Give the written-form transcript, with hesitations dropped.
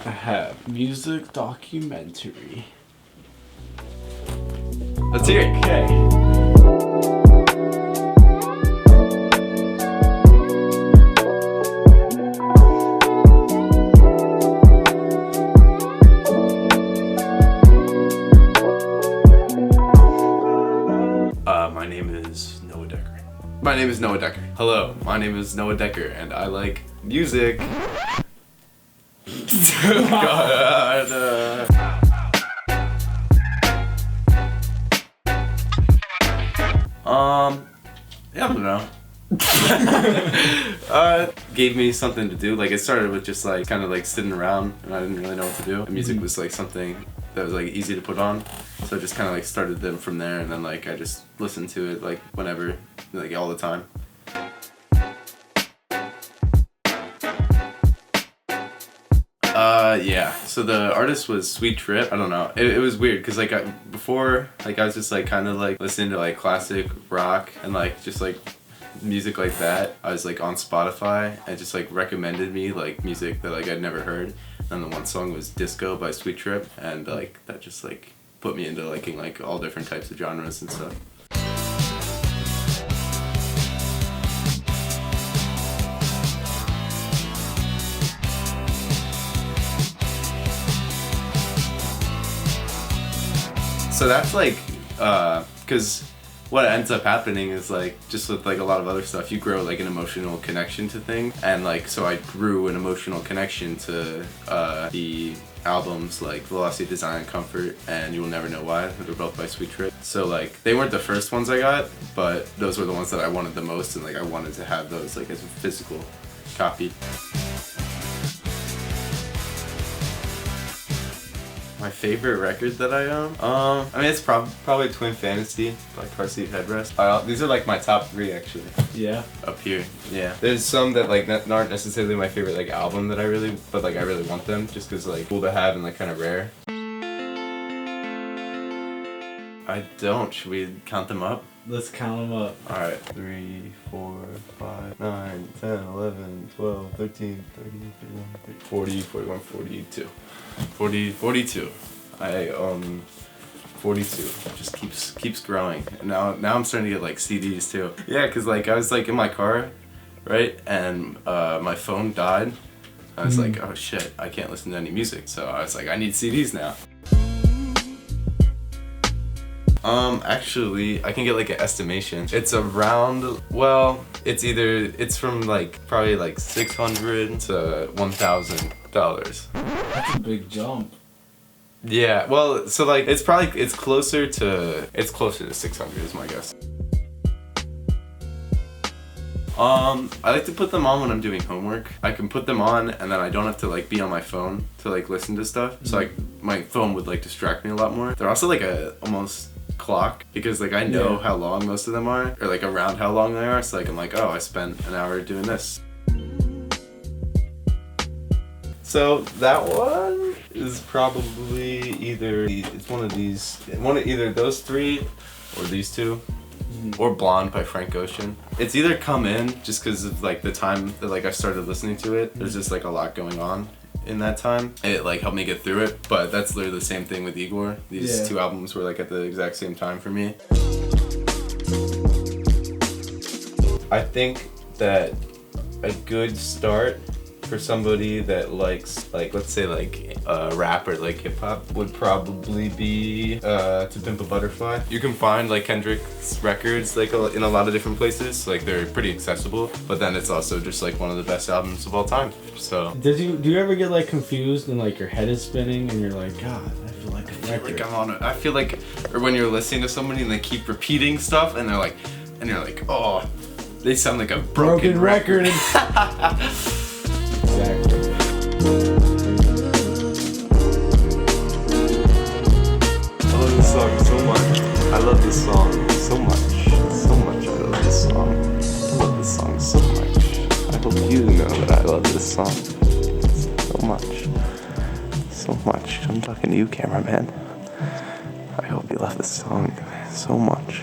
I have music documentary. Let's hear it. Okay. My name is Noah Decker. My name is Noah Decker. Hello, my name is Noah Decker, and I like music. God, I don't know. Gave me something to do. Like, it started with just like kind of like sitting around, and I didn't really know what to do. And music was like something that was like easy to put on, so I just kind of like started them from there, and then like I just listened to it like whenever, like all the time. Yeah. So the artist was Sweet Trip. I don't know. It was weird because like before, like I was just like kind of like listening to like classic rock and like just like music like that. I was like on Spotify and just like recommended me like music that like I'd never heard. And the one song was Disco by Sweet Trip, and like that just like put me into liking like all different types of genres and stuff. So that's like, because what ends up happening is like, just with like a lot of other stuff, you grow like an emotional connection to things. And like, so I grew an emotional connection to the albums like Velocity Design and Comfort and You Will Never Know Why. They're both by Sweet Trip. So like, they weren't the first ones I got, but those were the ones that I wanted the most, and like I wanted to have those like as a physical copy. My favorite record that I own? I mean, it's probably Twin Fantasy by Car Seat Headrest. These are like my top 3 actually. Yeah. Up here. Yeah. There's some that like aren't necessarily my favorite like album that I really want them just because like cool to have and like kind of rare. I don't. Should we count them up? Let's count them up. Alright. 3, 4, 5, 9, 10, 11, 12, 13, 13, 31, 40, 41, 42. 42. I own 42. It just keeps growing. And now I'm starting to get like CDs too. Yeah, cause like I was like in my car, right? And my phone died. I was like, oh shit, I can't listen to any music. So I was like, I need CDs now. Actually, I can get like an estimation. It's around, well, it's from like probably like $600 to $1,000. That's a big jump. Yeah, well, so like it's closer to 600 is my guess. I like to put them on when I'm doing homework. I can put them on and then I don't have to like be on my phone to like listen to stuff. So like my phone would like distract me a lot more. They're also like a almost clock because like I know how long most of them are, or like around how long they are, so like I'm like, oh, I spent an hour doing this. So that one is probably either either those 3 or these 2, or Blonde by Frank Ocean. It's either Come In, just because of like the time that like I started listening to it. There's just like a lot going on in that time. It like helped me get through it, but that's literally the same thing with Igor. These 2 albums were like at the exact same time for me. I think that a good start for somebody that likes like, let's say like rap or like hip hop would probably be To Pimp a Butterfly. You can find like Kendrick's records like in a lot of different places. Like they're pretty accessible, but then it's also just like one of the best albums of all time. So do you ever get like confused and like your head is spinning and you're like, God, I feel like a record. I feel like, or when you're listening to somebody and they keep repeating stuff and you're like, oh, they sound like a broken record. Exactly. I love this song so much. I love this song so much. So much. I love this song. I love this song so much. I hope you know that I love this song so much. So much. I'm talking to you, cameraman. I hope you love this song so much.